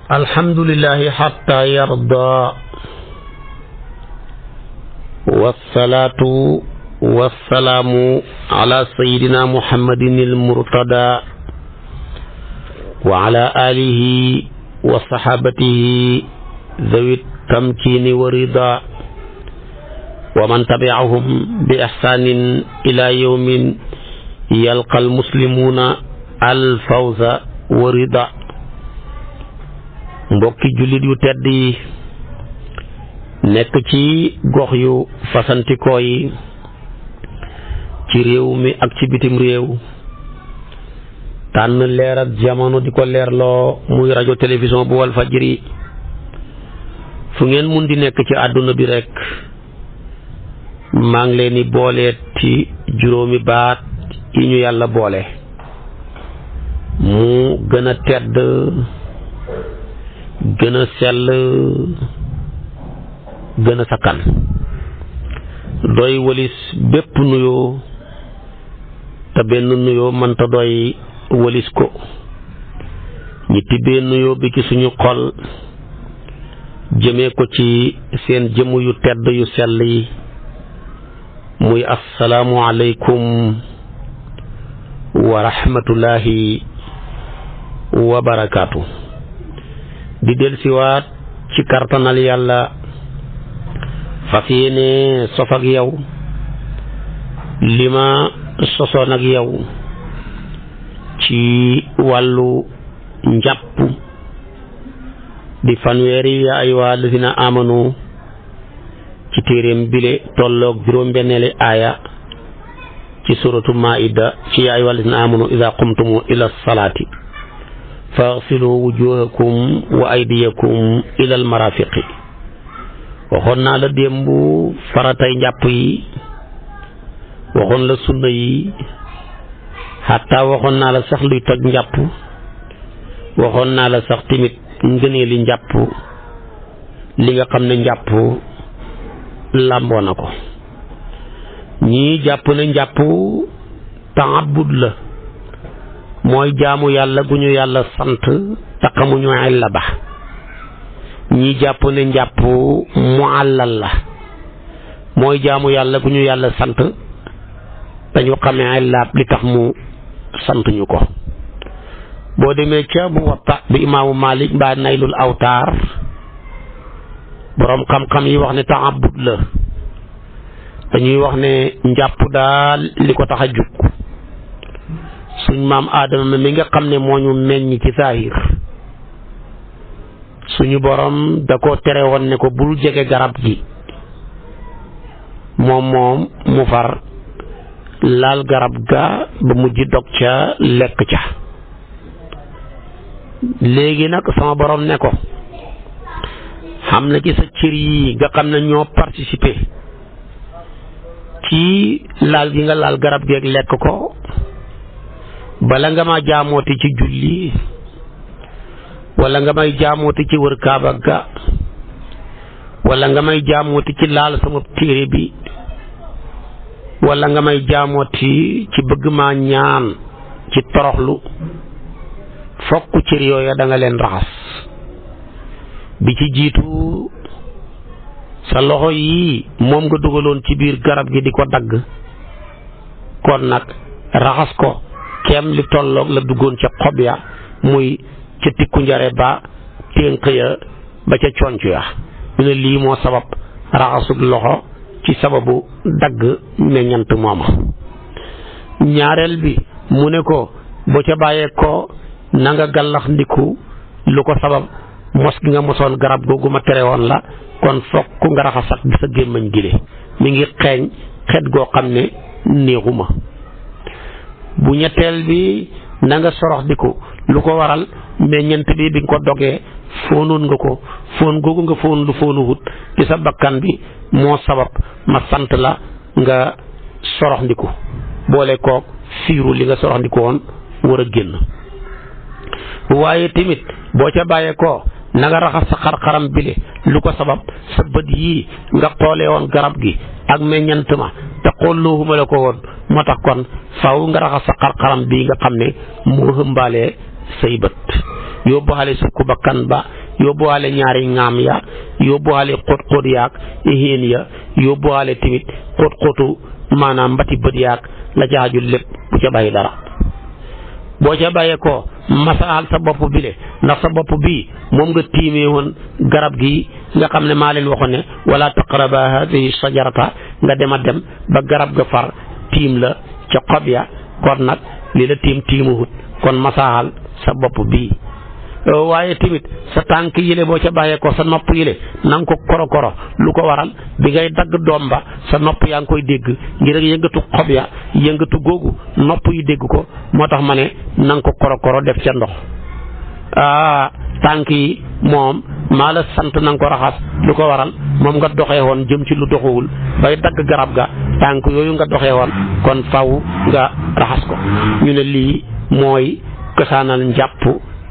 alhamdulillahi hatta yarda wassalaatu wassalaamu ala sayyidina muhammadin al-murtada wa ala alihi wa sahabatihi dhawi tamkini wa rida wa man tabi'ahum bi ihsanin ila yawmin yalqa al-muslimuna al-fawza wa rida. mbokki jullit yu tedd yi nekk ci gox yu fasantikoo yi ci réew mi ak ci bitim réew tànn leer ak jamono di ko leerloo muy rajo télévision bu Walfadjri fu ngeen mun di nekk ci àdduna bi rekk maa ngi leen di booleet ci juróomi baat yi ñu yàlla boole mu gën a tedd gën a sell gën a sakkan doy walis bépp nuyoo te benn nuyoo mënta doy walis ko ñi tibbee nuyoo bi ci suñu xol jëmee ko ci seen jëmm yu tedd yu sell yi muy assalaamu aleykum wa rahmatullahi wa barakaatu. di dellusiwaat ci kartanal yàlla fas yéene sof ak yow li ma sosoon ak yow ci wàllu njàpp di fanweeri yaa ayyuhaa allaziina aamanu ci téeréem bile tolloog juróom-benneeli aaya ci suratu maa'ida ci yaa ayyuhaa allaziina aamanu izaa qumtum ila salaati faghsilu wujuhakum wa aydiyakum ilal marafiqi. waxoon naa la démb faratay njàpp yi, waxoon la sunna yi, xataa waxoon naa la sax luy toj njàpp, waxoon naa la sax tamit ngëneeli njàpp li nga xam ne njàpp làmboo na ko. ñii jàpp ne njàpp taabud la, mooy jaamu yàlla gu ñu yàlla sant te xamuñu illa ba. ñii jàpp ne njàpp muallal la, mooy jaamu yàlla gu ñu yàlla sant dañu xamee illaab li tax mu sant ñu ko. boo demee ca Muwatta bi imaamu Malik mbaa Naylul Awtaar boroom xam-xam yi wax ne taabud la, dañuy wax ne njàpp daal li ko tax a jug suñ maam Aadama mi nga xam ne moo ñu meññ ci saahir suñu borom da ko tere woon ne ko bul jege garab gi, moom mu far laal garab ga ba mujj dog ca lekk ca. léegi nag sama borom ne ko xam na ci sa cër yi nga xam ne ñoo participer ci laal gi nga laal garab gi ak lekk ko, bala nga ma jaamooti ci julli wala nga may jaamooti ci wër kaaba ga wala nga may jaamooti ci laal sama téere bi wala nga may jaamooti ci bëgg maa ñaan ci toroxlu, fokk cër yooya da nga leen raxas. bi ci jiitu sa loxo yi moom nga dugaloon ci biir garab gi di ko dagg, kon nag raxas ko kem li tolloog la duggoon ca xob ya, muy ca tikku njare ba ténk ya ba ca conc ya. ñu ne lii moo sabab raxasub loxo ci sababu dagg meññant mooma. ñaareel bi mu ne ko boo ca bàyyee ko na nga gàllax ndiku, lu ko sabab mos gi nga mosoon garab googu ma tere woon la, kon fokk nga raxasat bi sa gémmañ gile mi ngi xeeñ xet goo xam ne néexuma. bu ñetteel bi na nga sorox diku, lu ko waral meññant bi nga ko dogee fóonoon nga ko, fóon googu nga fóon lu fóonu wut ci sa bakkan bi moo sabab ma sant la nga sorox ndiku boole koog siiru li nga sorox ndiku woon war a génn. waaye tamit boo ca bàyyee ko na nga raxas sa xar-xaram bile, lu ko sabab sa bët yii nga xoolee woon garab gi ak meññant ma te xooloohuma la ko woon, moo tax kon faaw nga raxas sa xar-xaram bii nga xam ne moo hëmbaalee say bët yóbbaale sukku bakkan ba yóbbuwaale ñaari ŋaam ya yóbbuwaale xóot-xóot yaag xiin ya yóbbuwaale tamit xóot-xóotu maanaam mbati bët yaag la ca aju lépp bu ca bàyyi dara. boo ca bàyyee ko masaal sa bopp bi le ndax sa bopp bii moom nga tiimee woon garab gi nga xam ne maa leen waxoon ne wala taqraba hadihi shajarata nga dem ba garab ga far tiim la ca xob ya kon nag li la tiimuwut kon masaal sa bopp bii. waaye tamit sa tànk yile boo ca bàyyee ko sa nopp yile na nga ko koro lu ko waral bi ngay dagg doom ba sa nopp yaa ngi koy dégg ngir yëngatu xob ya yëngatu googu nopp yi dégg ko moo tax ma ne na nga ko koro def ca ndox. tànk yi moom maa la sant na nga ko raxas lu ko waral moom nga doxee woon jëm ci lu doxewul bay dagg garab ga tànk yooyu nga doxee woon kon faw nga raxas ko. ñu ne lii mooy cosaanal njàpp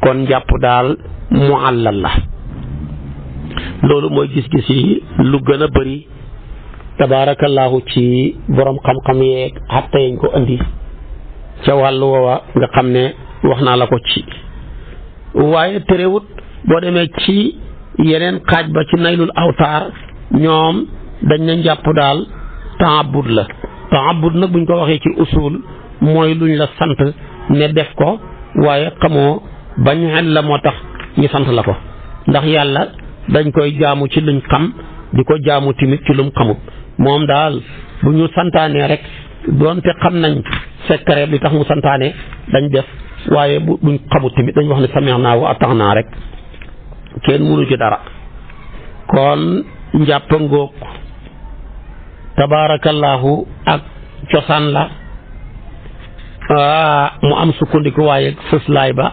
kon njàpp daal mu àllal la. loolu mooy gis-gis yi lu gën a bëri tabaarakallaahu ci borom xam-xam yeeg xatta yañ ko andi ca wàllu woowa nga xam ne wax naa la ko ci. waaye terewut boo demee ci yeneen xaaj ba ci naylul awtaar ñoom dañ ne njàpp daal taabud la. taabud nag buñ ko waxee ci usul mooy luñ la sant ne def ko waaye xamoo bañ xel la moo tax ñu sant la ko ndax yàlla dañ koy jaamu ci luñ xam di ko jaamu tamit ci lum xamut. moom daal bu ñu santaanee rek doonte xam nañ secret li tax mu santaane dañ def waaye buñ xamut tamit dañ wax ne sami'naa wa ata'naa rek kenn mënu ci dara. kon njàpp ngoog tabaarakallaahu ak cosaan la mu am sukkandiku waaye fëslaay ba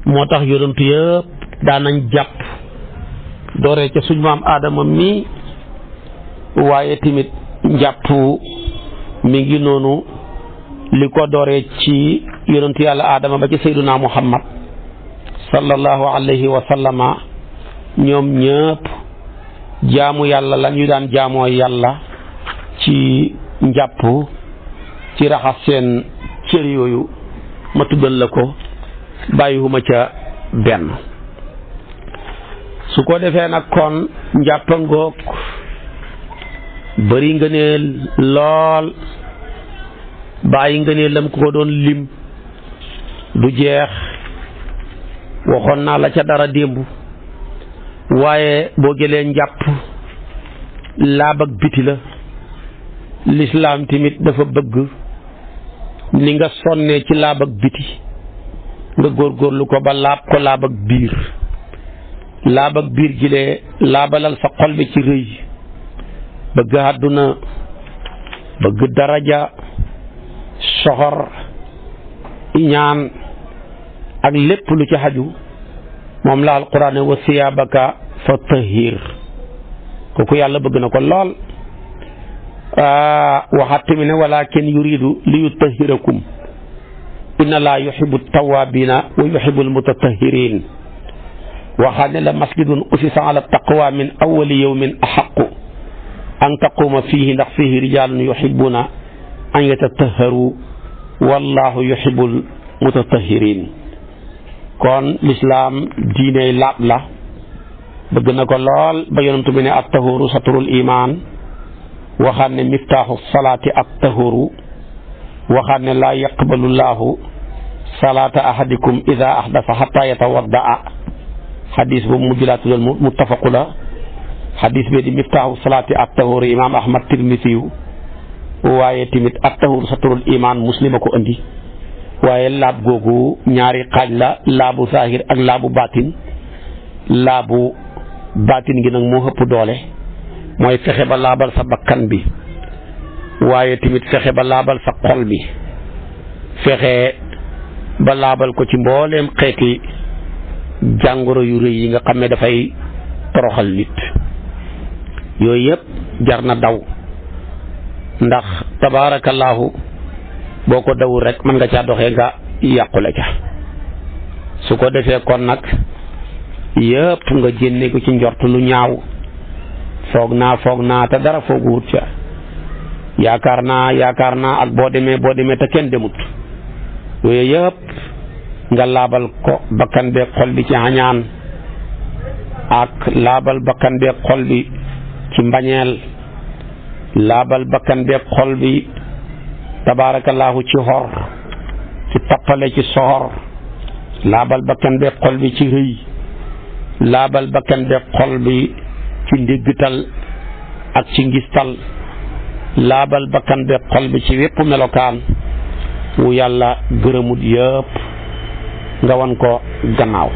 moo tax yonentu yëpp daan nañ jàpp dooree ca suñ maam aadama mi waaye tamit njàpp mi ngi noonu li ko dooree ci yonentu yàlla aadama ba ci sayduna muhammad sallallahu alayhi wa sallama ñoom ñëpp jaamu yàlla la ñu daan jaamoo yàlla ci njàpp ci raxas seen cër yooyu ma tuddal la ko bàyyiwuma ca benn. su ko defee nag kon njàppangoog bëri ngëneel lool bàyyi ngëneel lam ko doon lim du jeex waxoon naa la ca dara démb waaye boo jëlee njàpp laab ak biti la. lislaam tamit dafa bëgg ni nga sonnee ci laab ak biti nga góorgóorlu ko ba laab ko laab ak biir. laab ak biir gilee laabalal sa xol bi ci rëy bëgg àdduna bëgg daraja soxor ñaan ak lépp lu ci xaju moom la alquran wa siyaabaka fa tahir kooku yàlla bëgg na ko lool. waxaat tamit ne walakin yuridu li yutahhirakum inna laa yuhibbu tawabina wa yuhibbu almutatahirin. waxaat ne la masjidun usisa ala taqwa min awali yawmin axaqu an taquma fihi ndax fihi rijalun yuhibbuna an yatataharu wallahu yuhibbul mutatahirin. kon lislaam diiney laab la bëgg na ko lool ba yonentu bi ne at-tahuru satrul iman. waxaat ne miftaaxu salaati at-tahuru. waxaat ne laa yaqbalu llaahu salaata ahadikum ida ahdasa xataa yatawaddaa. xadis boobu mujj laa tuddal muttafaqu la. xadis bi di miftaaxu salaati at-tahuru imaam Ahmad Tirmisiyu waaye tamit at-tahuru satrul iman muslima ko andi. waaye laab googu ñaari xaaj la laabu saahir ak laabu baatin. laabu baatin gi nag moo ëpp doole. mooy fexe ba laabal sa bakkan bi waaye tamit fexe ba laabal sa xol bi fexe ba laabal ko ci mbooleem xeeti jàngoro yu rëy yi nga xam ne dafay toroxal nit. yooyu yëpp jar na daw ndax tabaarakallaahu boo ko dawul rek mën nga caa doxee nga yàqule ca. su ko defee kon nag yëpp nga génne ko ci njort lu ñaaw. foog naa te dara foogu wut ca yaakaar naa ak boo demee te kenn demut yooyu yëpp nga laabal ko bakkan beeg xol bi ci añaan ak laabal bakkan beeg xol bi ci mbañeel, laabal bakkan beeg xol bi tabaarakallaahu ci xor, ci tappale, ci soxor, laabal bakkan beeg xol bi ci rëy, laabal bakkan beeg xol bi ci ndéggtal ak ci ngistal, laabal bakkan beeg xol bi ci wépp melokaan wu yàlla gërëmut yëpp nga wan ko gannaaw.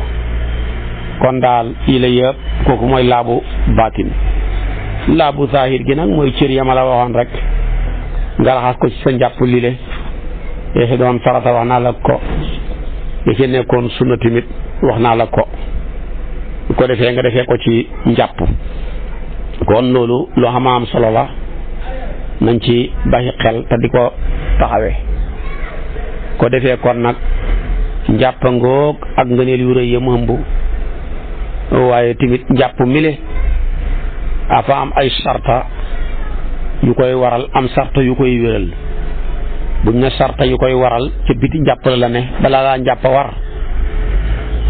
kon daal yi la yëpp kooku mooy laabu baatin. laabu zahir gi nag mooy cër yama la waxoon rek nga raxas ko ci sa njàpp lile yéexi doon farata wax naa la ko, yéexi nekkoon sunna tamit wax naa la ko, bu ko defee nga defee ko ci njàpp. kon loolu loo xam am solo la, nañ ci bàyyi xel te di ko taxawee. ko defee kon nag njàpp ngoog ak ngëneel yu rëy yam ëmb, waaye tamit njàpp mile afa am ay sarta yu koy waral, am sarta yu koy wéral. buñ ne sarta yu koy waral ca biti njàpp la ne, balaa laa njàpp war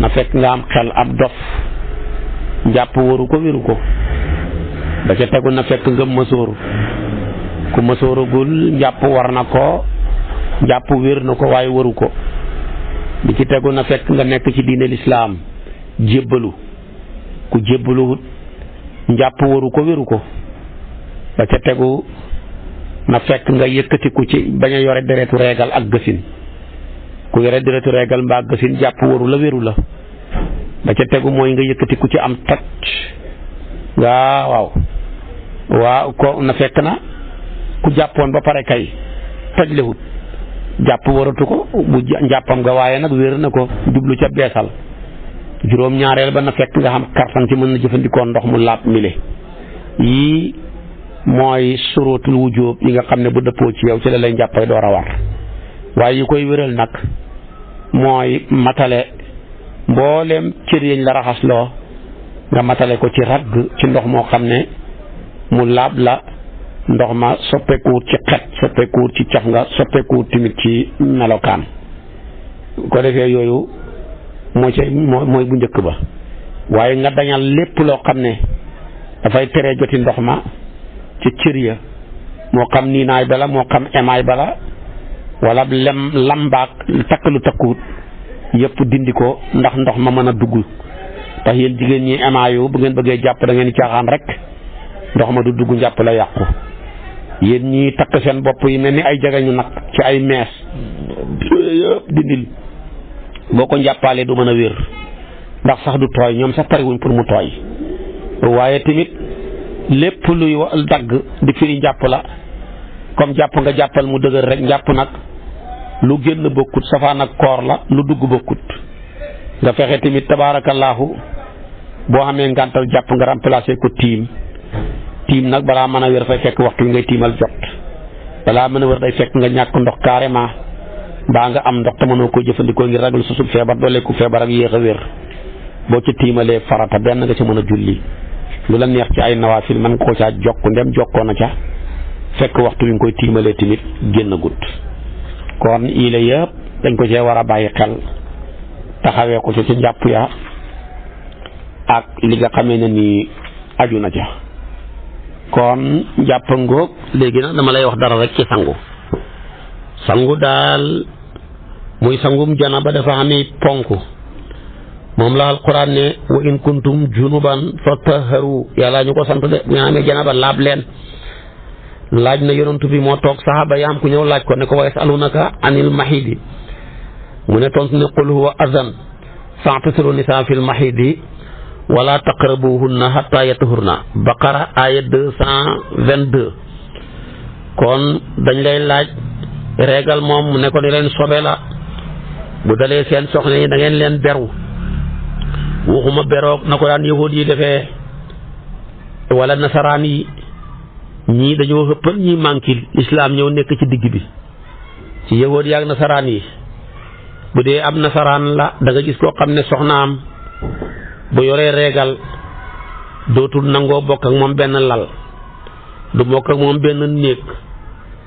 na fekk nga am xel. ab dof njàpp waru ko wéru ko. ba ca tegu na fekk nga mësooru. ku mësooragul njàpp war na ko, njàpp wér na ko waaye waru ko. li ci tegu na fekk nga nekk ci diine lislaam jébbalu. ku jébbaluwut njàpp waru ko wéru ko. ba ca tegu na fekk nga yëkkatiku ci bañ a yore deretu reegal ak gësin. ku yore deretu reegal mbaa gësin jàpp waru la wéru la. ba ca tegu mooy nga yëkkatiku ci am toj. waaw ko na fekk na ku jàppoon ba pare kay toj lewut jàpp waratu ko bu njàppam nga, waaye nag wér na ko jublu ca beesal. juróom-ñaareel ba na fekk nga xam kartan ci mën na jëfandikoo ndox mu laab mile. yii mooy surutul wujub yi nga xam ne bu dëppoo ci yow ci la lay njàppay door a war. waaye yi koy wéral nag mooy matale mboolem cër yañ la raxasloo nga matale ko ci ragg ci ndox moo xam ne mu laab la. ndox ma soppeekuwut ci xet, soppeekuwut ci caf nga, soppeekuwut tamit ci melokaan. ko defee yooyu mooy bu njëkk ba. waaye nga dañal lépp loo xam ne dafay tere joti ndox ma ci cër ya, moo xam niinaay bala, moo xam emaay bala, wala lambaak takk lu takkuwut yëpp dindi ko ndax ndox ma mën a dugg. tax yéen jigéen ñi emaayu bu ngeen bëggee jàpp da ngeen caaxaan rek, ndox ma du dugg, njàpp la yàqu. yéen ñi takk seen bopp yi mel ni ay jagañu nag ci ay mees yëpp dindil, boo ko njàppaalee du mën a wér ndax sax du tooy. ñoom sax pariwuñ pour mu tooy. waaye tamit lépp luy dagg di firi njàpp la, comme jàpp nga jàppal mu dëgër rek. njàpp nag lu génn bokkut, safaan ak koor la, lu dugg bokkut. nga fexe tamit tabaarakallaahu boo xamee ngàntal jàpp nga remplacer ko tiim nag balaa mën a wér fay fekk waxtu wi ngay tiimal jot. balaa mën a wér day fekk nga ñàkk ndox carrément, mbaa nga am ndox te mënoo koo jëfandikoo ngir ragal susub feebar, dooleeku feebar ak yéex a wér. boo ci tiimalee farata benn nga ci mën a julli. lu la neex ci ay nawaafil mën nga ko caa jokk, ndem jokkoo na ca fekk waxtu wi nga koy tiimalee tamit génn gut. kon yii la yëpp dañ ko cee war a bàyyi xel, taxawee ko ci njàpp ya ak li nga xamee ne ni aju na ca. kon njàpp ngoog. léegi nag dama lay wax dara rek ci sangu daal muy sangum janaba dafa xamee ponk. moom la alquran ne wa in kuntum junuban fatahharu, yàlla ñu ko sant de bu ñu amee janaba laab leen. laaj na yonantu bi moo toog saxaaba yaam ku ñëw laaj ko ne ko wa yasalunaka anil mahidi, mu ne tontu ne qul huwa azan fa'tasilu nisaa fil mahidi wala taqrabuhunna hatta yatahurna. Baqara aya 222. kon dañ lay laaj régal moom mu ne ko ni leen sobe la, bu dalee seen soxna yi da ngeen leen beru. waxuma beroog na ko daan yahud yi defee wala nasaraan yi, ñii dañoo xëppal ñii mànkil. islaam ñëw nekk ci digg bi ci yahud yi ak nasaraan yi. bu dee am nasaraan la da nga gis koo xam ne soxnaam bu yoree régal dootul nangoo bokk ak moom benn lal, du bokk ak moom benn néeg.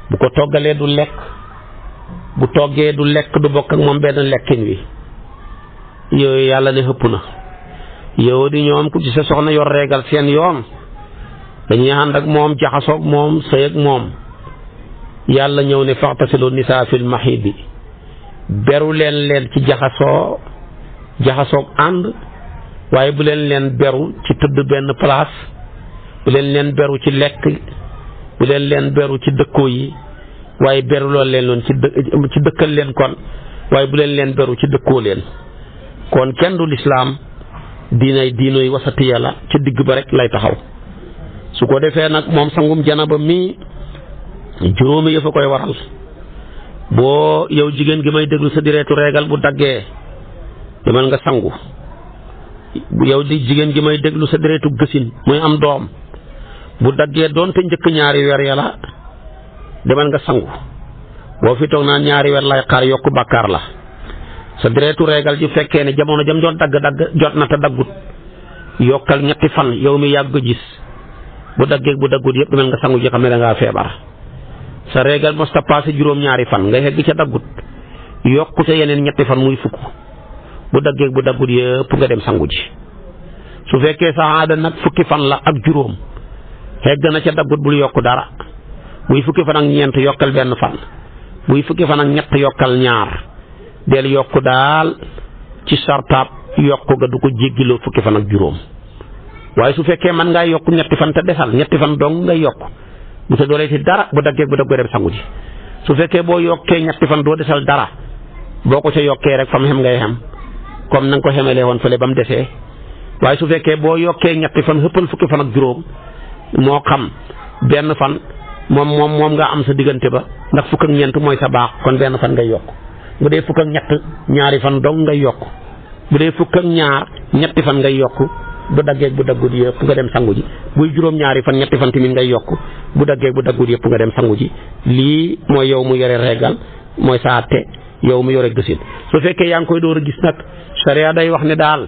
bu ko toggalee du lekk, bu toggee du lekk, du bokk ak moom benn lekkin wi. yooyu yàlla ne xëpp na. yow di ñoom ku ci sa soxna yor régal seen yoon dañuy ànd ak moom jaxasoog moom sëy ak moom yàlla ñëw ne fa'tasilu nisaa fil mahiidi beru leen ci jaxasoog ànd waaye bu leen beru ci tëdd benn place bu leen beru ci lekk bu leen beru ci dëkkoo yi waaye beru loolu leen loon ci dëkkal leen kon waaye bu leen beru ci dëkkoo leen kon kenn du lislaam diinoy wasatiya la ci digg ba rek lay taxaw su ko defee nag moom sangum janaba mi juróomi yëf a koy waral boo yow jigéen gi may déglu sa direetu régal bu daggee demal nga sangu yow di jigéen gi may déglu sa direetu gësin muy am doom bu daggee doonte njëkk ñaari weer yàlla demal nga sangu boo fi toog naan ñaari weer lay xaar yokku bàkkaar la sa direetu régal ji fekkee ne jamono jam doon dagg jot na te daggut yokkal 3 fan yow mi yàgg gis bu daggee bu daggut yëpp demal nga sangu ji xam ne da ngaa feebar sa régal mos ta passé juróom-ñaari fan nga xegg ca daggut yokku ca yeneen 3 fan muy fukk bu daggee bu daggut yëpp nga dem sangu ji su fekkee sa aada nag fukki fan la ak juróom xegg na ca daggut bul yokku dara buy fukki fan ak ñeent yokkal 1 fan buy fukki fan ak 3 yokkal 2 del yokku daal ci sartaab yokku ga du ko jéggiloo fukki fan ak juróom waaye su fekkee man ngaa yokku 3 fan te desal 3 fan dong ngay yokk bu sa doolee ci dara bu daggee bu daggoo dem sangu ji su fekkee boo yokkee 3 fan doo desal dara boo ko ca yokkee rek fam xem ngay xem comme na nga ko xemalee woon fële ba mu desee waaye su fekkee boo yokkee 3 fan xëppal fukki fan ak juróom moo xam 1 fan moom nga am sa diggante ba ndax fukk ak ñeent mooy sa baax kon 1 fan ngay yokk bu dee fukk ak 3 2 fan dong ngay yokk bu dee fukk ak 2 3 fan ngay yokk bu daggee bu daggut yëpp nga dem sangu ji buy juróom-2 fan 3 fan tamit ngay yokk bu daggee bu daggut yëpp nga dem sangu ji lii mooy yow mu yore régal mooy sa àtte yow mu yore gësin su fekkee yaa ngi koy door a gis nag sharia day wax ne daal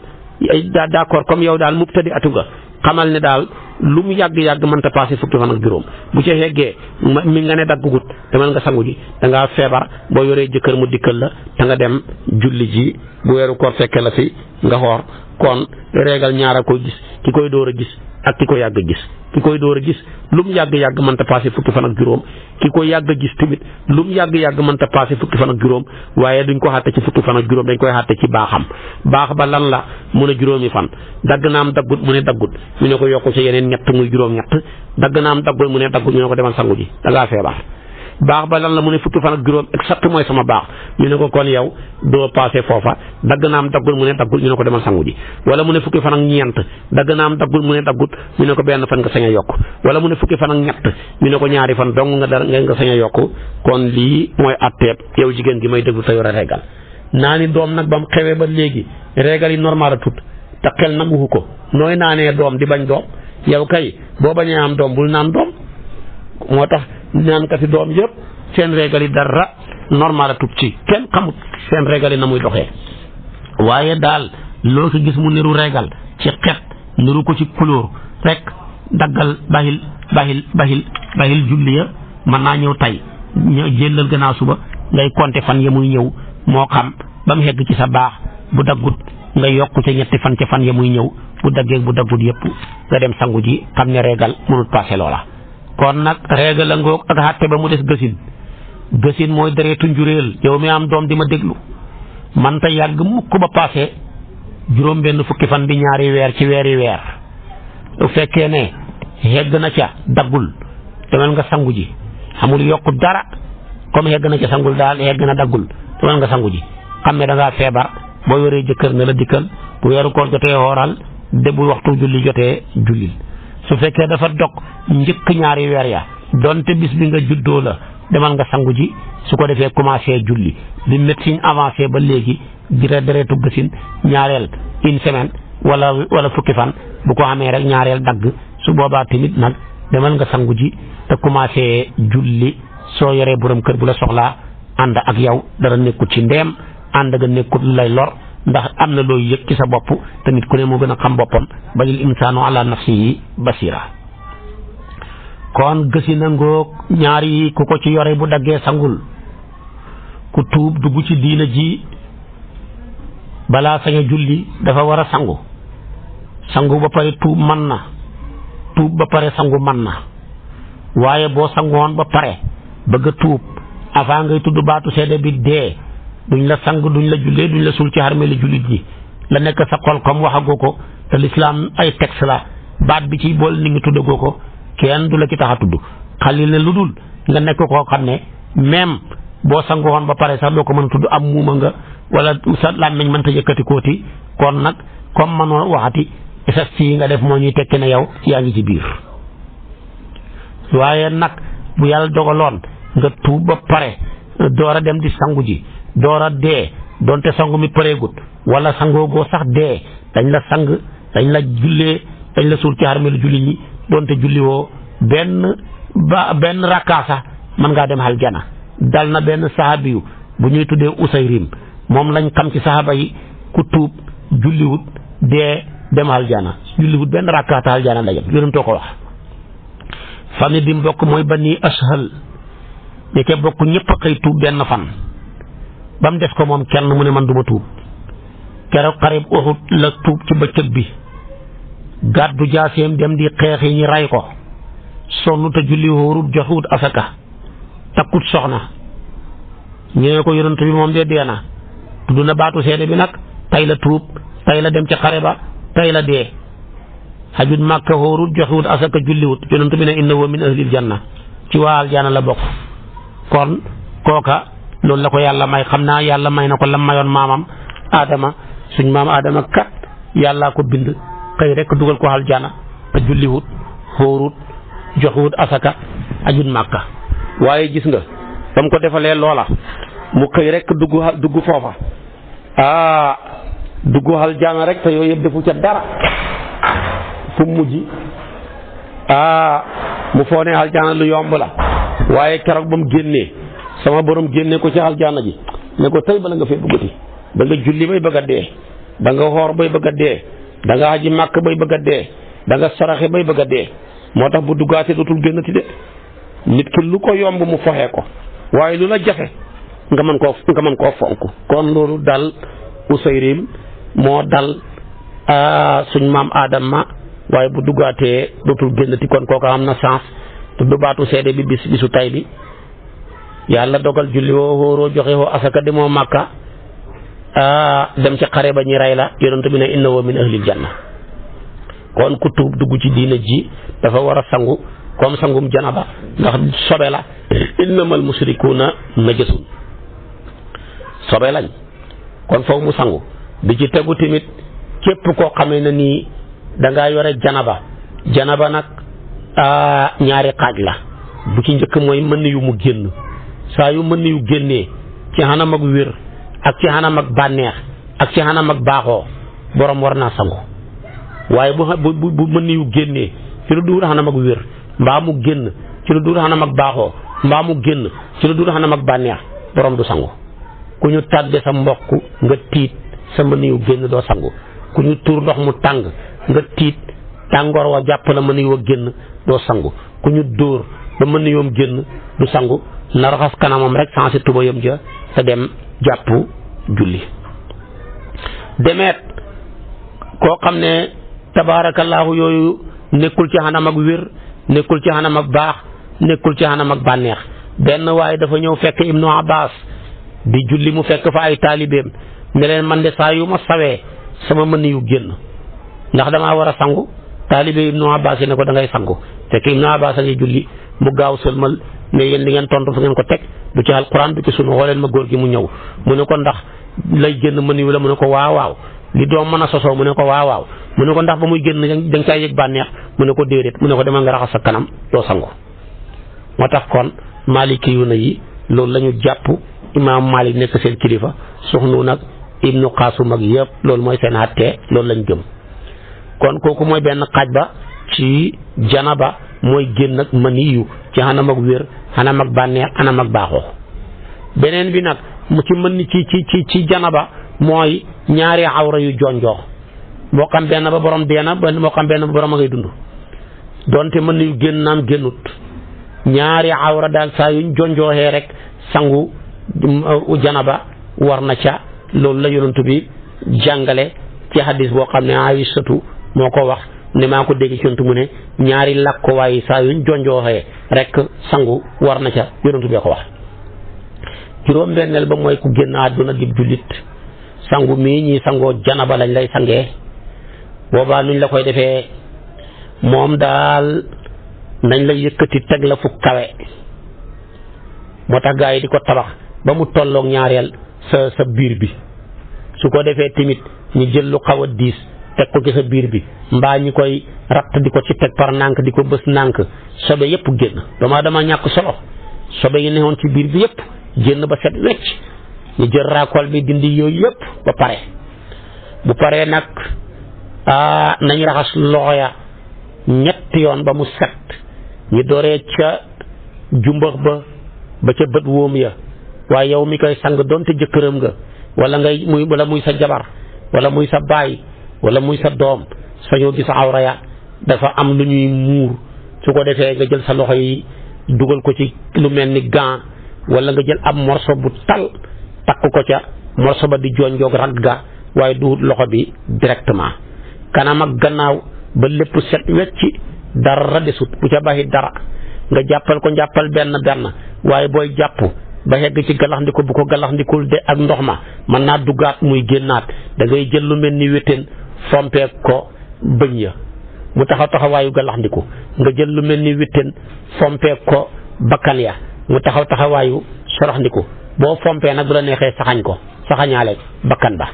d'accord comme yow daal mubtadi atu nga xamal ne daal lu mu yàgg-yàgg mënta passé fukki fan ak juróom bu ca yeggee mi nga ne daggugut demal nga sangu ji da ngaa feebar boo yoree jëkkër mu dikkal la te nga dem julli ji bu weeru koor fekkee la fi nga xoor kon régal ñaar a koy gis ki koy door a gis ak ki ko yàgg a gis ki koy door a gis lu mu yàgg-yàgg mënta passé fukki fan ak juróom ki ko yàgg a gis tamit lu mu yàgg-yàgg mënta passé fukki fan ak juróom waaye duñ ko xàtte ci fukki fan ak juróom dañ koy xàtte ci baaxam baax ba lan la mu ne juróomi fan dagg naam daggut mu ne daggut ñu ne ko yokku ci yeneen 3 muy juróom-ñett dagg naam daggul mu ne daggut ñu ne ko demal sangu ji da ngaa feebar baax ba lan la mu ne fukki fan ak juróom exact mooy sama baax ñu ne ko kon yow doo passé foofa dagg naam daggul mu ne daggul ñu ne ko demal sangu ji wala mu ne fukki fan ak 4 dagg naam daggul mu ne daggut ñu ne ko 1 fan nga sañ a yokk wala mu ne fukki fan ak 3 ñu ne ko 2 fan dong nga sañ a yokk kon lii mooy atteeb yow jigéen gi may déglu sa yore régal naa ni doom nag ba mu xewee ba léegi régal yi normal a tut te xel nanguwu ko nooy naanee doom di bañ doom yow kay boo bañee am doom bul naan doom moo tax naan kati doom yëpp seen régal yi dara normal a tut ci kenn xamut seen régal yi na muy doxee waaye daal loo ko gis mu niru régal ci xet niru ko ci couleur rek daggal bahil julli ya mën naa ñëw tey jëlal gannaaw suba ngay compter fan ya muy ñëw moo xam ba mu hegg ci sa baax bu daggut nga yokk ca 3 fan ca fan ya muy ñëw bu daggee bu daggut yëpp nga dem sangu ji xam ne régal mënut passé loola kon nag régal la ngoog ak xàtte ba mu des gësin mooy deretu njuréel yow mi am doom di ma déglu man ta yàgg mukk ba passé juróom benn fukki fan bi 2 weer ci weeri weer bu fekkee ne hegg na ca daggul demal nga sangu ji xamul yokku dara comme hegg na ca sangul daal hegg na daggul demal nga sangu ji xam ne da ngaa feebar boo yoree jëkkër ne la dikkal bu weeru koor jotee xooral de bu waxtu julli jotee jullil su fekkee dafa dog njëkk 2 weer ya donte bis bi nga juddoo la demal nga sangu ji su ko defee commencé julli bi médecine avancé ba léegi deretu gësin ñaareel 1 semaine wala fukki fan bu ko amee rek ñaareel dagg su boobaa tamit nag demal nga sangu ji te commencé julli soo yoree borom kër bu la soxlaa ànd ak yow dara nekkut ci ndeem ànd nga nekkut lay lor ndax am na looy yëg ci sa bopp te nit ku ne moo gën a xam boppam balil insaanu ala nafsihi basira kon gësina ngoog ñaar yi ku ko ci yore bu daggee sangul ku tuub dugg ci diina ji balaa sañ a julli dafa war a sangu sangu ba pare tuub mën na tuub ba pare sangu mën na waaye boo sangoon ba pare bëgg a tuub avant ngay tudd baatu seede bi dee duñ la sang duñ la jullee duñ la suul ci xarmeeli jullit ñi la nekk sa xol comme waxagoo ko te lislaam ay texte la baat bi ci bool ni ngi tuddagoo ko kenn du la ci tax a tudd xalil ne lu dul nga nekk koo xam ne même boo sangoon ba pare sax doo ko mën a tudd am muuma nga wala sa làmmiñ mënta yëkkati kooti kon nag comme mënoo waxati sas yi nga def moo ñuy tekki ne yow yaa ngi ci biir waaye nag bu yàlla dogaloon nga tuub ba pare door a dem di sangu ji door a dee donte sangu mi pareegut wala sangoogoo sax dee dañ la sang dañ la jullee dañ la suul ci armeelu julli ñi donte julliwoo benn rakkaa sax mën ngaa dem aljana dal na benn sahabiyu bu ñuy tuddee Usayrim moom lañ xam ci sahaba yi ku tuub julliwut dee dem aljana julliwut benn rakkaata aljana la yem yonentoo ko wax. famille bi mu bokk mooy Bani Ashhal ñi ke bokk ñëpp a xëy tuub benn fan ba mu def ko moom kenn mu ne man duma tuub keroog xareb Uhud la tuub ci bëccëg bi gàddu jaaseem dem di xeex yi ñi ray ko sonn te julli wóorut joxuut asaka takkut soxna ñu ne ko yonent bi moom de dee na tudd na baatu seede bi nag tey la tuub tey la dem ci xare ba tey la dee xajut màkka wóorut joxuut asaka julliwut yonent bi ne innahu min ahlil janna ci waa aljanna la bokk kon kooka loolu la ko yàlla may xam naa yàlla may na ko lam mayoon maamam Adama suñ maam Adama kat yàllaa ko bind xëy rek dugal ko aljanna te julliwut wóorut joxuut asaka ajut màkka waaye gis nga ba mu ko defalee loola mu xëy rek dugg foofa dugg aljanna rek te yooyu yëpp defu ca dara fu mujj mu foo ne aljanna lu yomb la waaye keroog ba mu génnee sama borom génnee ko ci aljanna ji ne ko tey bala nga fee bëggati da nga julli bay bëgg a dee da nga xoor bay bëgg a dee da nga aji màkk bay bëgg a dee da nga saraxe bay bëgg a dee moo tax bu duggaatee dootul génnati de nit ki lu ko yomb mu foxee ko waaye lu la jafe nga mën koo fonk kon loolu dal Usayrim moo dal suñ maam Adama waaye bu duggaatee dootul génnati kon kooku am na chance te du baatu seede bi bisu tay bi yàlla dogal julli woo wóoroo joxe woo asaka demoo Makka dem ci xare ba ñi rey la yonent bi ne innahu min ahlil janna kon ku tuub dugg ci diina ji dafa war a sangu comme sangum janaba ndax sobe la innamal musrikuuna najasun sobe lañ kon foofu mu sangu bi ci tegu tamit képp koo xamee na nii dangaa yore janaba nag ñaari xaaj la bu ci njëkk mooy mën yu mu génn saa yu mën yu génnee ci xanam ak wér ak ci xanam ak bànneex ak ci xanam ak baaxoo borom war naa sangu waaye bu mën yu génnee ci lu duur xanam ak wér mbaa mu génn ci lu duur xanam ak baaxoo mbaa mu génn ci lu duur xanam ak bànneex borom du sangu ku ñu tàgge sa mbokk nga tiit sa mën yu génn doo sangu ku ñu tuur ndox mu tàng nga tiit tàngoor wa jàpp la mën yu génn doo sangu ku ñu dóor ba mën yoom génn du sangu na raxas kanamam rek sansi tubayam ja te dem jàpp julli demeet koo xam ne tabaarakallaahu yooyu nekkul ci xanam ak wér nekkul ci xanam ak baax nekkul ci xanam ak bànneex benn waaye dafa ñëw fekk Ibnu Abbas di julli mu fekk fa ay taalibeem ne leen man de saa yu ma sawee sama mën yu génn ndax damaa war a sangu taalibe Ibnu Abbas yi ne ko da ngay sangu fekk Ibnu Abbas a ngi julli mu gaaw sëlmal ne yéen di ngeen tontu fu ngeen ko teg du ci alquran du ci sunu xooleen ma góor gi mu ñëw mu ne ko ndax lay génn mën yu la mu ne ko waaw li doom mën a sosoo mu ne ko waaw mu ne ko ndax ba muy génn da nga caa yëg bànneex mu ne ko déedéet mu ne ko demal nga raxas sa kanam doo sangu moo tax kon maliki yu na yi loolu la ñu jàpp imaam Malik nekk seen kilifa Suxnu nag Ibnu Qaasum ak yëpp loolu mooy seen àtte loolu lañ gëm kon kooku mooy benn xaaj ba ci janaba mooy génn ak maniyu ci xanam ak wér xanam ak bànneex xanam ak baaxoo beneen bi nag mu ci mën ci janaba mooy ñaari awra yu jonjoo moo xam benn ba borom dee na moo xam benn ba borom a ngay dund donte mën yu génn naam génnut ñaari awra daal saa yuñ jonjooxee rek sangu janaba war na ca loolu la yonent bi jàngale ci hadis boo xam ne Aysatu moo ko wax ne maa ko dégg ci yonent mu ne ñaari làkkuwaay saa yuñ jonjooxee rek sangu war na ca yonent bee ko wax. juróom-benneel ba mooy ku génn àdduna di jullit sangu mii ñi sangoo janaba lañ lay sangee boobaa nuñ la koy defee moom daal nañ la yëkkati teg la fu kawe moo tax gaa yi di ko tabax ba mu tolloog ñaareel sa biir bi su ko defee tamit ñu jël lu xaw a diis teg ko ci sa biir bi mbaa ñi koy ratt di ko ci teg par nànk di ko bës nànk sobe yëpp génn dama ñàkk solo sobe yi newoon ci biir bi yëpp génn ba set wecc ñu jël raakool bi dindi yooyu yëpp ba pare bu paree nag nañ raxas loxo ya ñetti yoon ba mu set ñu dooree ca jumbax ba ca bët wóom ya waaye yow mi koy sang doonte jëkkëram nga wala muy sa jabar wala muy sa baay wala muy sa doom sañoo gis awra ya dafa am lu ñuy muur su ko defee nga jël sa loxo yi dugal ko ci lu mel ni gant wala nga jël ab morso bu tal takk ko ca morso ba di jonjoog rag ga waaye du loxo bi directement kanam ak gannaaw ba lépp set wecci dara desut bu ca baxi dara nga jàppal ko njàppal benn waaye booy jàpp ba yegg ci galaxndiku bu ko galaxndikul de ak ndox ma mën naa duggaat muy génnaat da ngay jël lu mel ni wéttéen fompee ko bëñ ya mu taxawaayu galaxndiku nga jël lu mel ni wéttéen fompee ko bakkan ya mu taxawaayu soroxndiku boo fompee nag bu la neexee saxañaale bakkan ba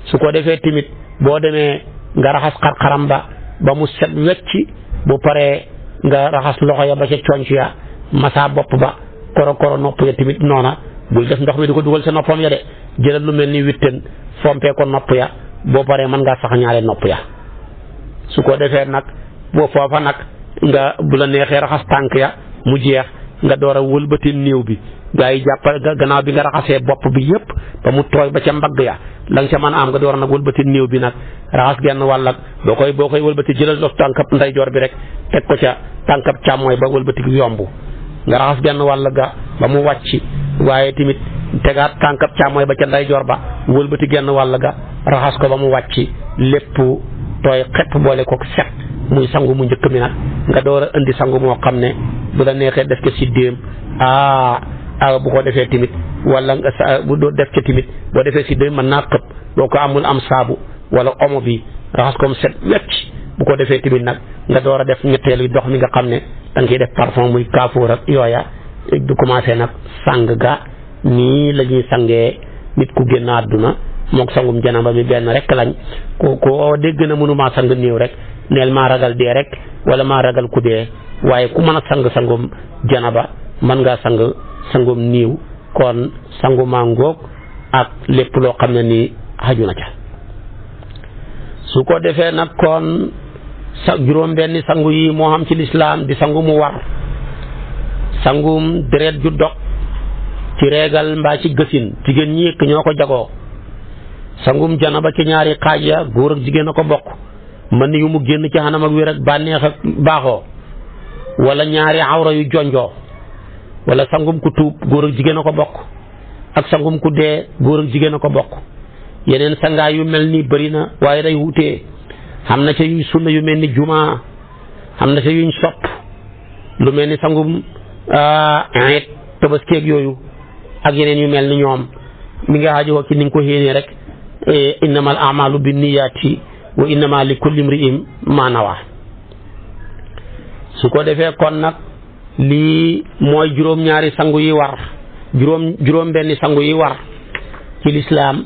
su ko defee tamit boo demee nga raxas xar-xaram ba mu set wecci bu paree nga raxas loxo ya ba ca conc ya masa bopp ba koro nopp ya tamit noona bul def ndox mi di ko dugal sa noppam ya de jëlal lu mel ni witten fompee ko nopp ya boo paree mën ngaa saxañaale nopp ya su ko defee nag boo foofa nag nga bu la neexee raxas tànk ya mu jeex nga door a wëlbati néew bi gaa yi jàppal gannaaw bi nga raxasee bopp bi yépp ba mu tooy ba ca mbagg ya la nga ca mën a am nga door a nag wëlbati néew bi nag raxas genn wàll ak boo koy wëlbati jëlal dox tànkab ndeyjoor bi rek teg ko ca tànkab càmmooy ba wëlbati yomb nga raxas genn wàll ga ba mu wàcc waaye tamit tegaat tànkab càmmooy ba ca ndeyjoor ba wëlbati genn wàll ga raxas ko ba mu wàcc lépp tooy xepp boole ko set muy sangu mu njëkk mi nag nga door a indi sangu moo xam ne bu la neexee def ko si déem bu ko defee tamit wala bu doo def ca tamit boo defee si déem mën naa xëpp boo ko amul am saabu wala omo bi raxas ko mu set wecc bu ko defee tamit nag nga door a def ñetteelu dox mi nga xam ne da nga ciy def parfum muy kaafoor ak yooya du commencé nag sang ga nii la ñuy sangee nit ku génn àdduna mook sangum janaba mi benn rek lañ ko dégg na mënumaa sang néew rek neel maa ragal dee rek wala maa ragal ku dee waaye ku mën a sangum janaba mën ngaa sangum néew kon sangu maa ngoog ak lépp loo xam ne nii xaju na ca su ko defee nag kon juróom benni sangu yi moo xam ci lislaam di sangu mu war sangum deret ju dog ci reegal mbaa ci gësin jigéen ñi yëkk ñoo ko jagoo sangum janaba ci ñaari xaaj ya góor ak jigéen a ko bokk mën yu mu génn ci xanam ak wér ak bànneex ak baaxoo wala ñaari awra yu jonjoo wala sangum ku tuub góor ak jigéen a ko bokk ak sangum ku dee góor ak jigéen a ko bokk yeneen sangaay yu mel ni bëri na waaye day wutee xam na ca yuy sunna yu mel ni jumaa xam na ca yuñ sopp lu mel ni sangum eet tabaskeeg yooyu ak yeneen yu mel ni ñoom mi nga xaajowoo ci ni nga ko xéenee rek innamal a'malu binniyaati wa innama li kulli imri'in ma nawa su ko defee kon nag lii mooy juróom-ñaari sangu yi war juróom benni sangu yi war ci lislaam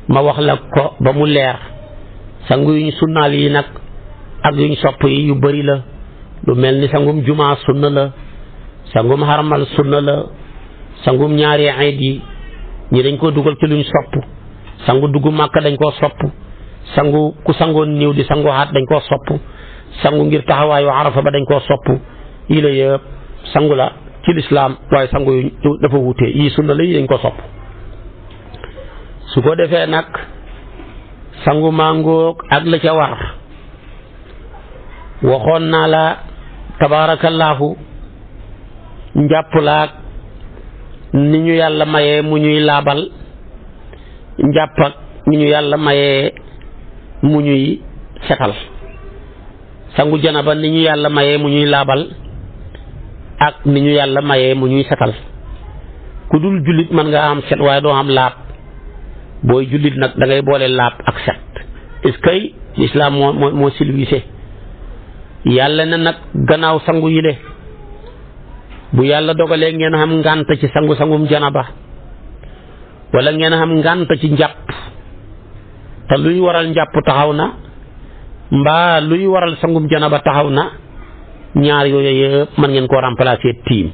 ma wax la ko ba mu leer sangu yuñ sunnaal yi nag ak yuñ sopp yi yu bari la lu mel ni sangum jumaa sunna la sangum xarmal sunna la sangum ñaari iid yi ñi dañ ko dugal ci luñ sopp sangu dugg màkka dañ koo sopp sangu ku sangoon néew di sangu xaat dañ koo sopp sangu ngir taxawaayu arafa ba dañ koo sopp yi la yëpp sangu la ci lislaam waaye sangu yu dafa wutee yii sunna la yi dañ ko sopp su ko defee nag sangu màngoog ak la ca war waxoon naa la tabaarakallaahu njàpp laak ni ñu yàlla mayee mu ñuy laabal njàpp ak ni ñu yàlla mayee mu ñuy setal sangu janaba ni ñu yàlla mayee mu ñuy laabal ak ni ñu yàlla mayee mu ñuy setal ku dul jullit mën nga am set waaye doo am laab booy jullit nag da ngay boole laab ak set est-ce que l'islam moo civilisé yàlla na nag gannaaw sangu yile bu yàlla dogalee ngeen xam ngànt ci sangum janaba wala ngeen xam ngànt ci njàpp te luy waral njàpp taxaw na mbaa luy waral sangum janaba taxaw na ñaar yooyu yëpp mën ngeen koo remplacer tiim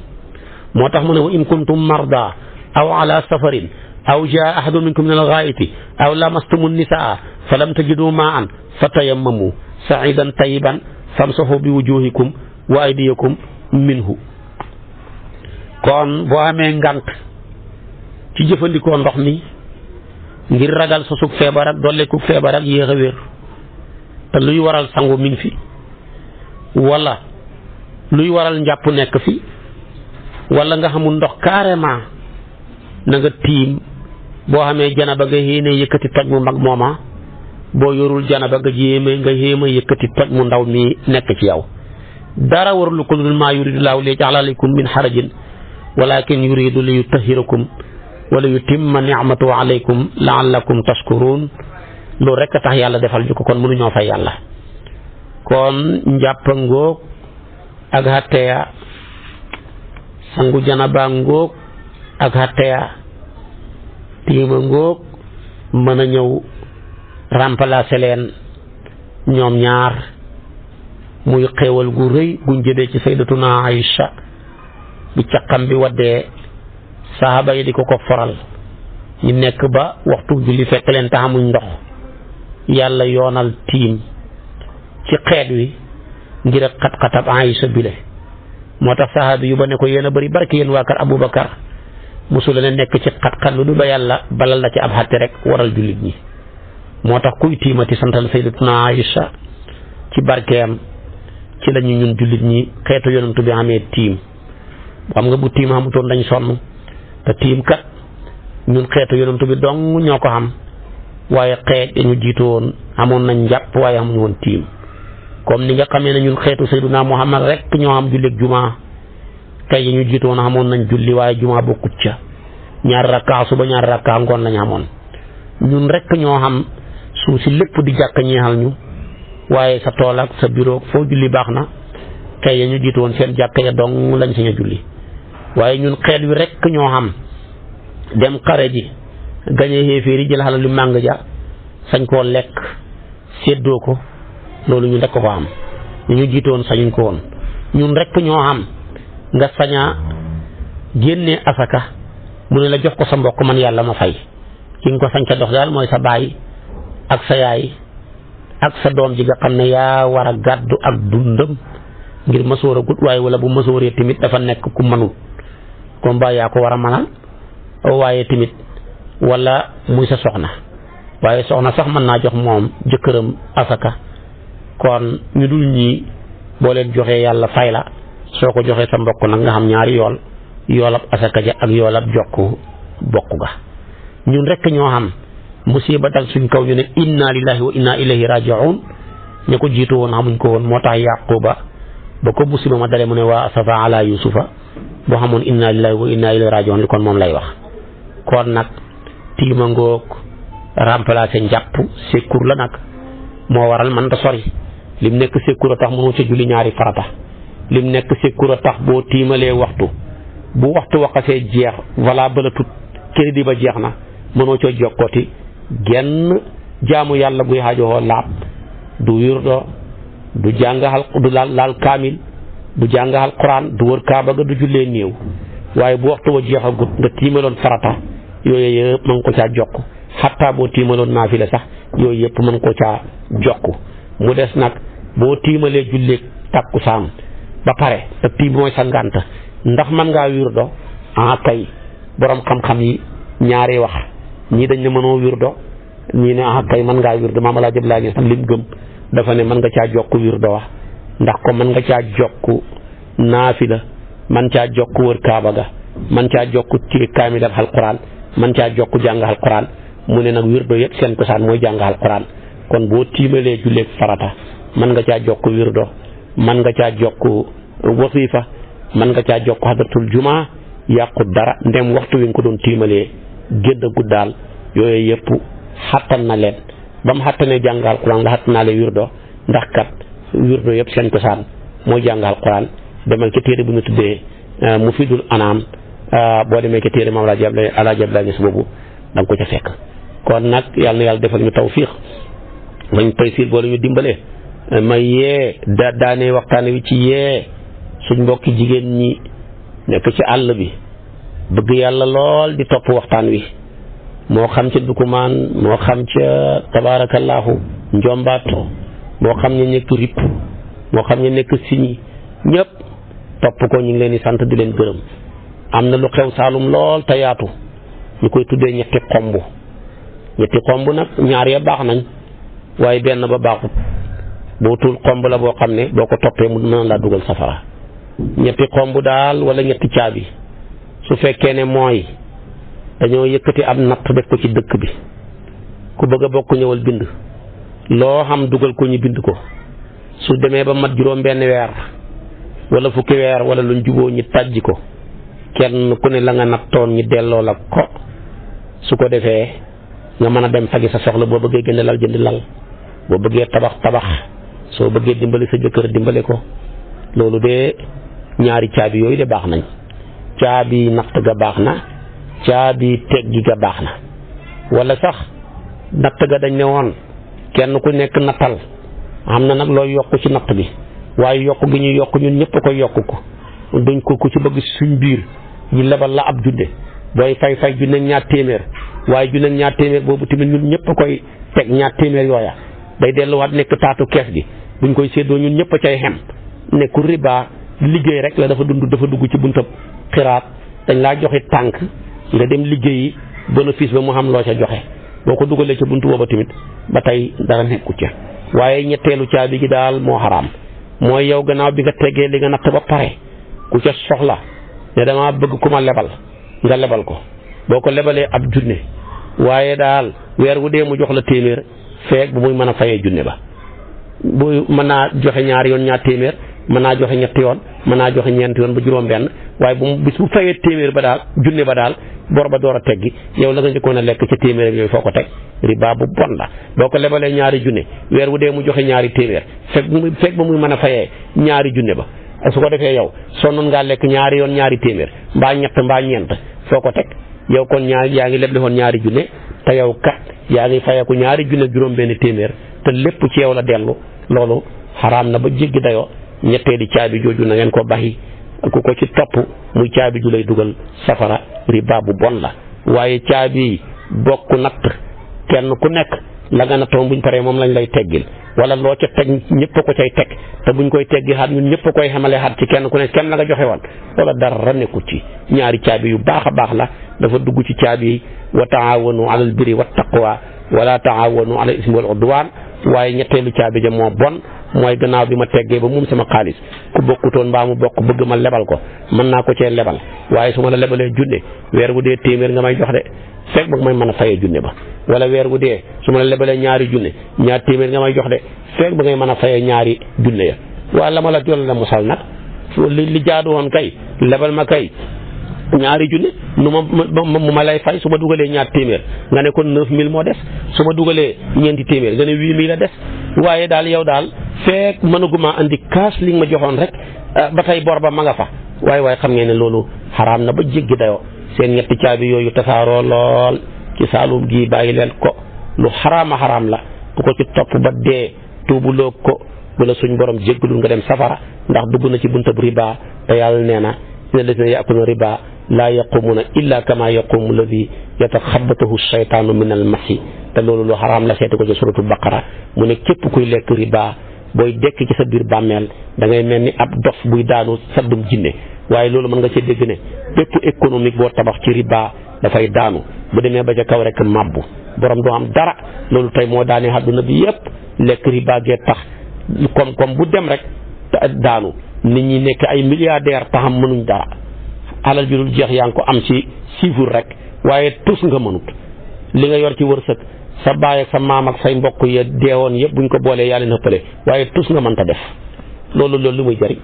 moo tax mu ne wa in kuntum marda aw ala safarin aw jaa ahadun minkum min al-ghaa'iti aw lamastumu nisaa falam tajidu maa'an fatayammamu sa'idan tayyiban famsahu bi wujuhikum wa aydiyakum minhu kon boo amee ngant ci jëfandikoo ndox mi ngir ragal sosug feebar ak dolleekug feebar ak yéex a wér te luy waral sangu mi ngi fi wala luy waral njàpp nekk fi wala nga xamul ndox carrément na nga tiim boo xamee janaba nga yéene yëkkati toj mu mag mooma boo yorul janaba nga yéema yëkkati toj mu ndaw mi nekk ci yow dara warul ko dul maa yuridu laahu li yaj'ala alaykum min harajin walakin yuridu li yutahhirakum wala yutimma ni'matahu alaykum la'allakum tashkurun loolu rekk tax yàlla defal ñu ko kon mënuñoo fay yàlla kon njàppa ngóog ak xatteya sangu janaba ngóog ak xatteya tiima ngóog mën a ñëw remplacer leen ñoom ñaar muy xéewal gu rëy guñ jëlee ci sayyidatuna Aïcha bi caqam bi waddee saxaaba yi di ko foral ñu nekk ba waxtu julli fekk leen taxamuñ ndox yàlla yoonal tiim ci xeet wi ngir ak xat-xatab Aïcha bile moo tax saxaabi yu ba ne ko yéen a bëri barke yéen waa kër Aboubacar mosula ne nekk ci xat-xat lu du ba yàlla balal la ci ab xatte rek waral jullit ñi moo tax kuy tiimati santal sayyidatuna Aïcha ci barkeem ci lañu ñun jullit ñi xeetu yonantu bi amee tiim xam nga bu tiim xamutoon dañ sonn te tiim kat ñun xeetu yonantu bi dong ñoo ko xam waaye xeet ñu jiitu woon amoon nañ njàpp waaye amuñu woon tiim comme ni nga xamee ne ñun xeetu Seydina Muhammad rek ñoo xam julleeg jumaa tey yi ñu jiitu woon amoon nañ julli waaye jumaa bokkut ca ñaari rakkaa suba ñaari rakkaa ngoon lañ amoon ñun rek ñoo xam suuf si lépp di jàkk ñeexal ñu waaye sa tool ak sa bureau foo julli baax na tey yi ñu jiitu woon seen jàkk ya dong lañ sañ a julli waaye ñun xeet wi rek ñoo xam dem xare ji gañe xéeféeri jël xalalu màng ja sañ koo lekk séddoo ko loolu ñu rekk ko am ñu jiitoon sañuñ ko woon ñun rekk ñoo xam nga saña génne asaka mu ne la jox ko sa mbokk man yàlla ma fay ki nga ko sañ ca dox daal mooy sa baay ak sa yaay ak sa doom ji nga xam ne yaa war a gàddu ak dundam ngir mësoor a gut waaye wala bu mësooree tamit dafa nekk ku mënul comme ba yaa ko war a mënal waaye tamit wala muy sa soxna waaye soxna sax mën naa jox moom jëkkëram asaka kon ñu dul ñii boo leen joxee yàlla fay la soo ko joxee sa mbokk nag nga xam ñaari yoolab asaka ja ak yoolab jokk bokk ga ñun rekk ñoo xam musiba dal suñ kaw ñu ne inna lillahi wa inna ilayhi raji'un ñu ko jiitu woon xamuñ ko woon moo tax Yaquba ba ko musiba ma dale mu ne waa asafa ala yusufa boo xamoon inna lillahi wa inna ilayhi raji'un li kon moom lay wax kon nag tiima ngoog remplacer njàpp sekkur la nag moo waral man da sori lim nekk sekkur a tax mënoo ca julli ñaari farata lim nekk sekkur a tax boo tiimalee waxtu bu waxtu waxasee jeex voilà bala tut crédit ba jeex na mënoo ca jokkooti genn jaamu yàlla guy xaajowoo laab du wirdo du jàngaxal du laal kaamil du jàngaxal quran du wër kaaba ga du jullee néew waaye bu waxtu wa jeexagut nga tiimaloon farata yooyu yëpp mën ko caa jokk xataa boo tiimaloon naafila sax yooyu yëpp mën ko caa jokk mu des nag boo tiimalee julleeg takkusaan ba pare te tiim mooy sa ngànt ndax mën ngaa wirdo kay borom xam-xam yi ñaari wax ñii dañ ne mënoo wirdo ñii ne kay mën ngaa wirdo maam laa jëb laa gis lim gëm dafa ne mën nga caa jokk wirdo wax ndax ko mën nga caa jokk naafila man caa jokk wër kaaba ga man caa jokk ci kaamil ak alquran man caa jokk jàng alquran mu ne nag wirdo yëpp seen cosaan mooy jàng alquran kon boo tiimalee julleeg farata mën nga caa jokk wirdo mën nga caa jokk wasifa mën nga caa jokk hadratul jumaa yàqu dara ndem waxtu wi nga ko doon tiimalee gédd guddaal yooyu yëpp xattan na leen ba mu xattanee jàngal Quran la xattan naa leen wirdo ndax kat wirdo yëpp seen cosaan mooy jàngal Quran demal ca téere bu ñu tuddee Mufidul Anaam boo demee ca téere moom Alaaji Abdoulaye Niass boobu da nga ko ca fekk kon nag yàlla na yàlla defal ñu tawfiix mañ taysiir boole ñu dimbalee ma yee daanee waxtaan wi ci yee suñ mbokki jigéen ñi nekk ci àll bi bëgg yàlla lool di topp waxtaan wi moo xam ca dukumaan moo xam ca tabaarakallaahu njombaato moo xam ne nekk ripp moo xam ne nekk siñi ñëpp topp ko ñu ngi leen di sant di leen gërëm am na lu xew Saalum lool te yaatu ñu koy tuddee ñetti xomb nag ñaar ya baax nañ waaye benn ba baaxut boo tul xomb la boo xam ne boo ko toppee mu mën laa dugal safara ñetti xomb daal wala ñetti caabi su fekkee ne mooy dañoo yëkkati ab natt def ko ci dëkk bi ku bëgg a bokk ñëwal bind loo xam dugal ko ñu bind ko su demee ba mat juróom benn weer wala fukki weer wala luñ juboo ñi tàjji ko kenn ku ne la nga nattoon ñi delloo la ko su ko defee nga mën a dem faji sa soxla boo bëggee gën lal jënd lal boo bëggee tabax soo bëggee dimbali sa jëkkër dimbale ko loolu de ñaari caabi yooyu de baax nañ caabi natt ga baax na caabi teggi ga baax na wala sax natt ga dañ ne woon kenn ku nekk nattal am na nag looy yokk ci natt bi waaye yokk gi ñuy yokk ñun ñëpp koy yokk ko duñ ko ku ci bëgg suñ biir ñu lebal la ab junne booy fay junne ñaar téeméer waaye junne ñaar téeméer boobu tamit ñun ñëpp koy teg ñaar téeméer yooya day delluwaat nekk taatu kees gi buñ koy séddoo ñun ñëpp cay xem nekku riba liggéey rek la dafa dugg ci buntab xiraat dañ laa joxe tànk nga dem liggéeyi bénéfice ba mu xam loo ca joxe boo ko dugalee ca buntu booba tamit ba tey dara nekku ca waaye ñetteelu caabi gi daal moo xaraam mooy yow gannaaw bi nga tegee li nga natt ba pare ku ca soxla ne dama bëgg ku ma lebal nga lebal ko boo ko lebalee ab junne waaye daal weer wu dee mu jox la téeméer feek bu muy mën a fayee junne ba bu mën naa joxe ñaari yoon ñaar téeméer mën naa joxe ñetti yoon mën naa joxe ñeenti yoon ba juróom benn waaye bu bis bu fayee téeméer ba daal junne ba daal bor ba door a teggi yow la nga njëkkoon a lekk ca téeméer yooyu foo ko teg riba bu bon la boo ko lebalee ñaari junne weer wu dee mu joxe ñaari téeméer fekk ba muy mën a fayee ñaari junne ba su ko defee yow sonnoon ngaa lekk ñaari yoon ñaari téeméer mbaa ñett mbaa ñeent foo ko teg yow kon yaa ngi leble woon ñaari junne te yow kat yaa ngi fayeeku ñaari junne juróom benn téeméer te lépp ci yow la dellu loolu xaraam na ba jéggi dayoo ñetteeli caabi jooju na ngeen ko baxi ku ko ci topp muy caabi ju lay dugal safara riba bu bon la waaye caabi bokk natt kenn ku nekk la nga nattoon buñ paree moom lañ lay teggil wala loo ca teg ñëpp ko cay teg te buñ koy teggi xaat ñun ñëpp koy xamale xaat ci kenn ku nekk kenn la nga joxe woon wala dara nekkut ci ñaari caabi yu baax a baax la dafa dugg ci caabi yi wa taawanu alal birri wat taqwa wala taawanu alal ismi wal udwan waaye ñetteelu caabi ja moo bon mooy gannaaw bi ma teggee ba moom sama xaalis ku bokkutoon mbaa mu bokk bëgg ma lebal ko mën naa ko cee lebal waaye su ma la lebalee junne weer wu dee téeméer nga may jox de fekk ba may mën a fayee junne ba wala weer wu dee su ma la lebalee ñaari junne ñaar téeméer nga may jox de fekk ba ngay mën a fayee ñaari junne ya waaye la ma la jol la musal nag li jaadu woon kay lebal ma kay ñaari junne nu ma lay fay su ma dugalee ñaar téeméer nga ne kon 9000 moo des su ma dugalee ñeenti téeméer nga ne 8000 a des waaye daal yow daal fekk mënaguma andi kaas li nga ma joxoon rek ba tey bor ba ma nga fa waaye xam ngeen ne loolu xaraam na ba jéggi dayoo seen ñetti caabi yooyu tasaaroo lool ci Saalum gii bàyyi leen ko lu xaraama xaraam la ku ko ci topp ba dee tuubuloo ko bala suñ borom jéggalul nga dem safara ndax dugg na ci buntab riba te yàlla nee na inna llazina ya'kuluna riba laa yaqumuna illa kama yaqumu alladi yataxabatahu shaytaanu min al masi te loolu lu xaraam la seeti ko ci suratul baqara mu ne képp kuy lekk riba booy dekk ci sa biir bàmmeel da ngay mel ni ab dof buy daanu saddum jinne waaye loolu mën nga ci dégg ne bépp économique boo tabax ci riba dafay daanu bu demee ba ca kaw rek mabbu borom doo am dara loolu tey moo daanee àdduna bi yépp lekk riba gee tax comme bu dem rek daanu nit ñi nekk ay milliardaire taxam mënuñ dara alal bi dul jeex yaa ngi ko am ci chiffre rek waaye tus nga mënut li nga yor ci wërsëg sa baay ak sa maam ak say mbokk ya deewoon yëpp buñ ko boolee yaa leen ëppale waaye tus nga mënta def loolu lu muy jëriñ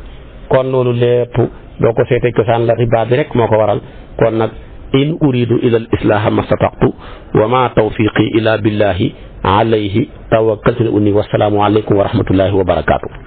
kon loolu lépp doo ko seetee cosaan la riba bi rek moo ko waral kon nag in uridu ila al islaha mastata'tu wa ma tawfiqi illa billahi alayhi tawakkaltu. Wassalaamu aleykum wa rahmatullahi wa barakaatu.